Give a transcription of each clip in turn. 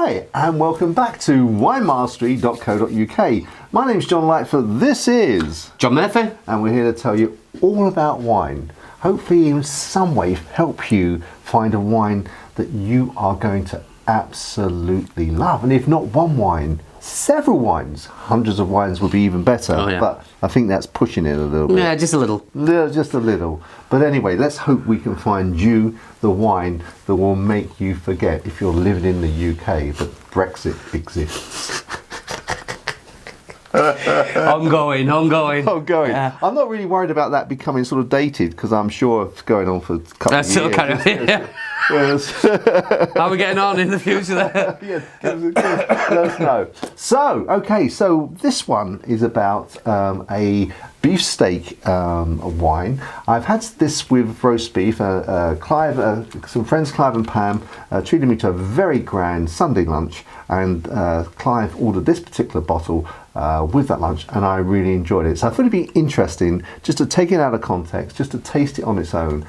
Hi, and welcome back to winemastery.co.uk. My name's John Lightfoot, this is John Murphy, and we're here to tell you all about wine. Hopefully in some way help you find a wine that you are going to absolutely love. And if not one wine, several wines. Hundreds of wines would be even better. Oh, yeah. But I think that's pushing it a little bit. Yeah, just a little. Yeah, just a little. But anyway, let's hope we can find you the wine that will make you forget, if you're living in the UK, that Brexit exists. Ongoing. Yeah. I'm not really worried about that becoming sort of dated, because I'm sure it's going on for a couple of years. Still kind of. Yeah. Yes. How are we getting on in the future there? Yeah, let us know. So this one is about a beefsteak wine. I've had this with roast beef. Clive, some friends, Clive and Pam, treated me to a very grand Sunday lunch, and Clive ordered this particular bottle with that lunch, and I really enjoyed it. So I thought it'd be interesting just to take it out of context, just to taste it on its own,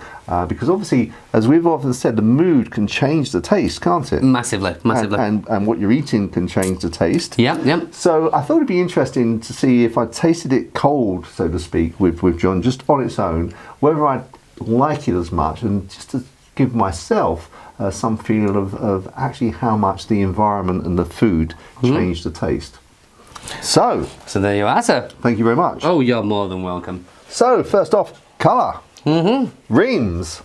because obviously, as we've often said, the mood can change the taste, can't it? Massively. And what you're eating can change the taste. Yep. So I thought it'd be interesting to see if I tasted it cold, so to speak, with John, just on its own, whether I'd like it as much, and just to give myself some feeling of actually how much the environment and the food changed the taste. So there you are, sir. Thank you very much. Oh, you're more than welcome. So first off, colour. Rims.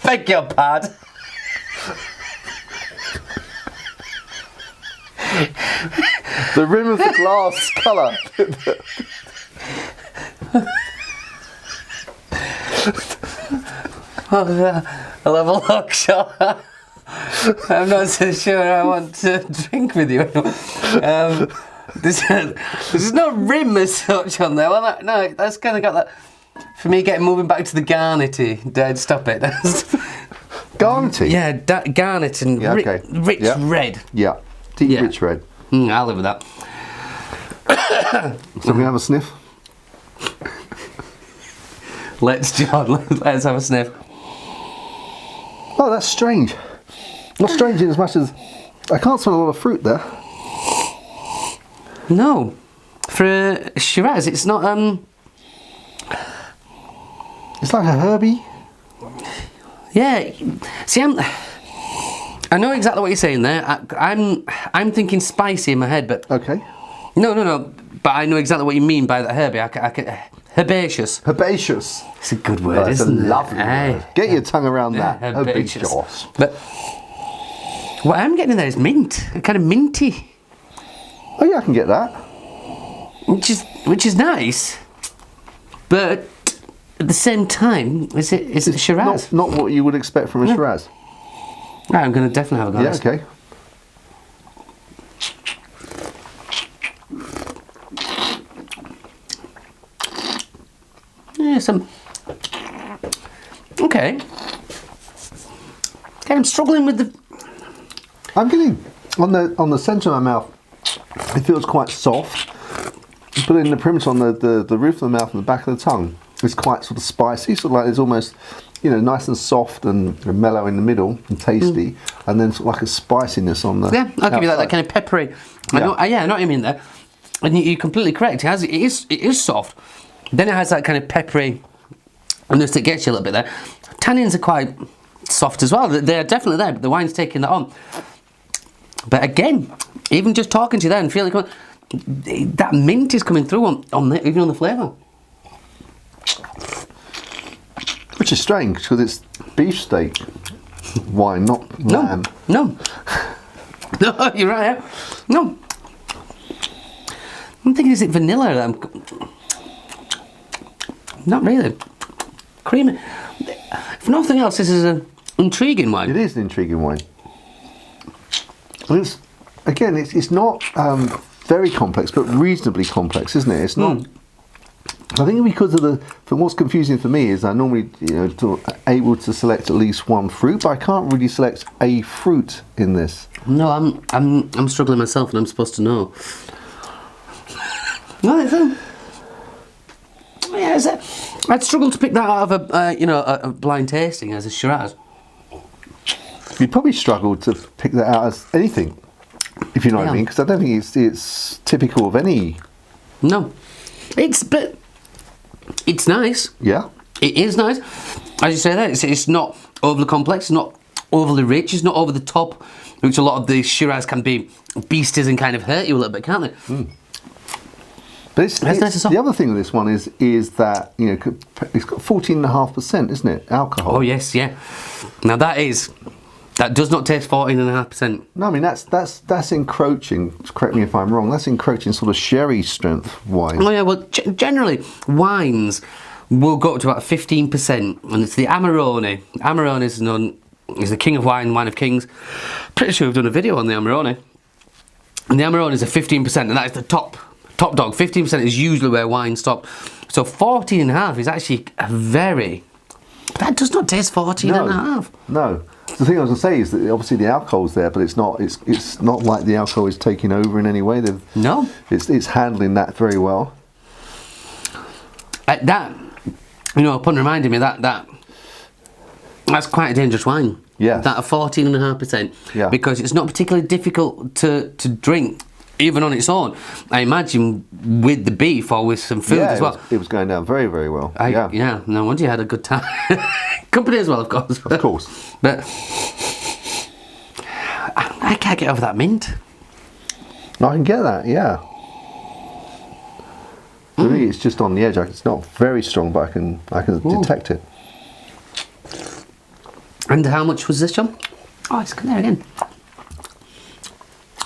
Beg your pardon. The rim of the glass colour. I'll have a look, shall I? I'm not so sure I want to drink with you. There's no rim as such on there. Well, no, that's kind of got that. For me, moving back to the garnety. Dad, stop it. Garnety? Yeah, garnet and rich red. Yeah, deep rich red. I'll live with that. So we have a sniff? Let's have a sniff. Oh, that's strange. Not strange in as much as I can't smell a lot of fruit there. No, for a Shiraz, it's not. It's like a herby. Yeah. See, I know exactly what you're saying there. I'm thinking spicy in my head, but Okay. No. But I know exactly what you mean by that herby. Herbaceous. Herbaceous. It's a good word, It's isn't a it? lovely word. Get your tongue around that. Herbaceous. But what I'm getting in there is mint, kind of minty, Oh yeah, I can get that. which is nice. But at the same time, is it Shiraz? Not what you would expect from a Shiraz. I'm going to definitely have a go. Yeah, okay. Yeah, okay. I'm struggling with the. I'm getting on the centre of my mouth. It feels quite soft, but in the perimeter on the roof of the mouth and the back of the tongue, it's quite sort of spicy. Sort of like it's almost, nice and soft and mellow in the middle and tasty, and then sort of like a spiciness on the. Yeah, I'll give you that outside. kind of peppery. Yeah. I know what you mean there, and you're completely correct. It is soft. Then it has that kind of peppery, and just it gets you a little bit there. Tannins are quite soft as well. They're definitely there. But the wine's taking that on. But again, even just talking to you there and feeling that mint is coming through even on the flavour. Which is strange because it's beefsteak wine, not lamb. No, you're right. No, I'm thinking, is it vanilla? Not really. Creamy. If nothing else, this is an intriguing wine. It is an intriguing wine. And it's not very complex, but reasonably complex, isn't it? It's not. I think because of what's confusing for me is I normally able to select at least one fruit, but I can't really select a fruit in this. No, I'm struggling myself, and I'm supposed to know. No, it's I'd struggle to pick that out of a blind tasting as a Shiraz. You'd probably struggle to pick that out as anything, if you know what I mean, because I don't think it's typical of any. No, but it's nice. Yeah. It is nice. As you say, that it's not overly complex, it's not overly rich, it's not over the top, which a lot of the Shiraz can be beasties and kind of hurt you a little bit, can't they? But the other thing with this one is that, you know, it's got 14.5%, isn't it, alcohol? Oh yes, yeah. Now that does not taste 14.5%. No, I mean that's encroaching. Correct me if I'm wrong. That's encroaching sort of sherry strength wine. Oh yeah, well generally wines will go up to about 15%, and it's the Amarone. Amarone is the king of wine of kings. Pretty sure we've done a video on the Amarone. And the Amarone is a 15%, and that is the top dog. 15% is usually where wine stops. So 14.5 is actually that does not taste 14.5. No. The thing I was going to say is that obviously the alcohol's there, but it's not like the alcohol is taking over in any way. No. It's handling that very well. That, you know, upon reminding me that's quite a dangerous wine. Yeah. That of 14.5%. Yeah. Because it's not particularly difficult to drink, even on its own. I imagine with the beef or with some food as well. It was going down very, very well. Yeah, no wonder you had a good time. Company as well, of course. Of course. But I can't get over that mint. I can get that, yeah. For me, it's just on the edge. It's not very strong, but I can detect it. And how much was this, John? Oh, it's there again.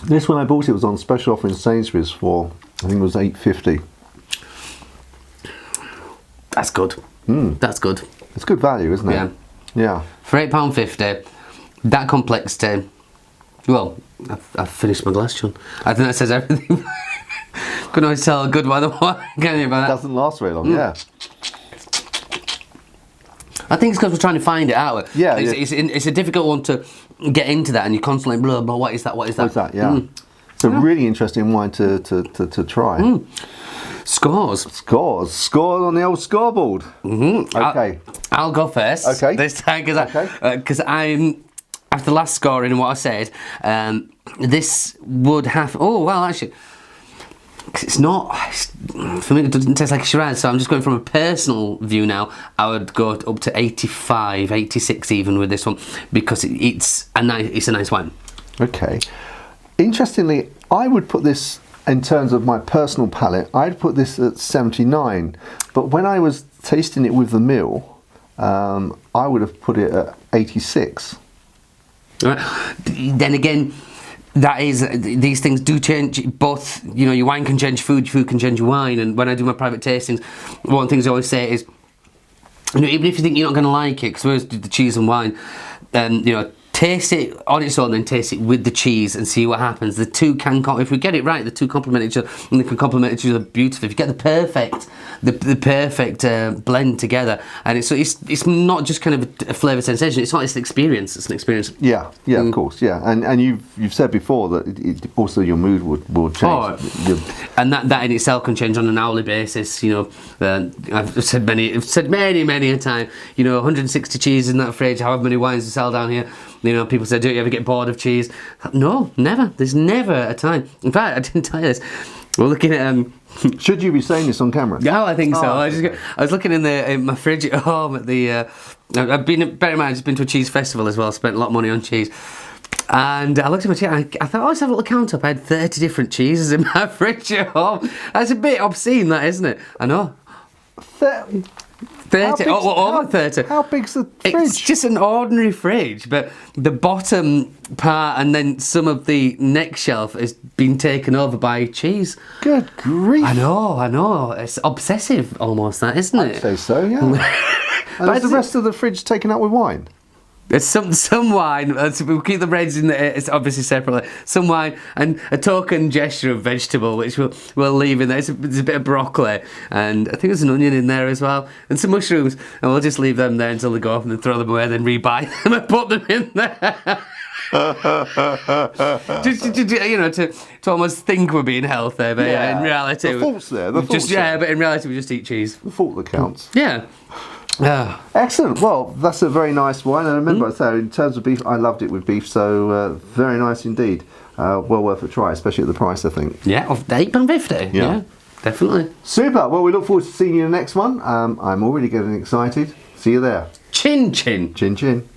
This, when I bought it, was on special offer in Sainsbury's for, I think it was £8.50. That's good. That's good. It's good value, isn't it? Yeah. Yeah. For £8.50, that complexity. Well, I've finished my glass, John. I think that says everything. Can always tell a good one, can you? About that? It doesn't last very long, yeah. I think it's because we're trying to find it out. Yeah, it's a difficult one to get into that, and you're constantly blah blah. What is that? What is that? What's that? Yeah. It's a really interesting wine to try. Scores on the old scoreboard. Okay. I'll go first. Okay. This time because I'm after the last scoring and what I said. This would have. Oh well, actually. It's not, for me it doesn't taste like a Shiraz, so I'm just going from a personal view now. I would go up to 85, 86 even with this one, because it's a nice wine. Okay. Interestingly, I would put this, in terms of my personal palate, I'd put this at 79, but when I was tasting it with the meal, I would have put it at 86. Right. Then again, that is, these things do change. Both, you know, your wine can change food can change your wine. And when I do my private tastings, one of the things I always say is, you know, even if you think you're not going to like it, because we always do the cheese and wine, you know, taste it on its own, then taste it with the cheese and see what happens. The two can, if we get it right, the two complement each other, and they can complement each other beautifully. If you get the perfect blend together, and it's not just kind of a flavour sensation. It's not. It's an experience. It's an experience. Yeah, of course, yeah. And you've said before that also your mood will change. And that in itself can change on an hourly basis. You know, I've said many a time. You know, 160 cheeses in that fridge. However many wines we sell down here. You know, people say, "Do you ever get bored of cheese?" No, never. There's never a time. In fact, I didn't tell you this. We're looking at. Should you be saying this on camera? No, I think so. I was looking in my fridge at home at the. I've been. Bear in mind, I've just been to a cheese festival as well. Spent a lot of money on cheese. And I looked at my cheese. I thought, let's have a little count up. I had 30 different cheeses in my fridge at home. That's a bit obscene, that, isn't it? I know. 30. 30, over 30. How big's the fridge? It's just an ordinary fridge, but the bottom part and then some of the next shelf has been taken over by cheese. Good grief. I know. It's obsessive almost, that, isn't it? I'd say so, yeah. And is the rest of the fridge taken up with wine? There's some wine, we'll keep the reds in there, it's obviously separately. Some wine and a token gesture of vegetable, which we'll leave in there. There's a bit of broccoli, and I think there's an onion in there as well, and some mushrooms, and we'll just leave them there until they go off and then throw them away, then rebuy them and put them in there. just, you know, to almost think we're being healthy, but in reality... The fault's there, but in reality we just eat cheese. The fault that counts. Yeah. Yeah. Excellent. Well, that's a very nice wine. And remember, so in terms of beef, I loved it with beef. So very nice indeed. Well worth a try, especially at the price, I think. Yeah, of £8.50. Yeah, definitely. Super. Well, we look forward to seeing you in the next one. I'm already getting excited. See you there. Chin chin. Chin chin.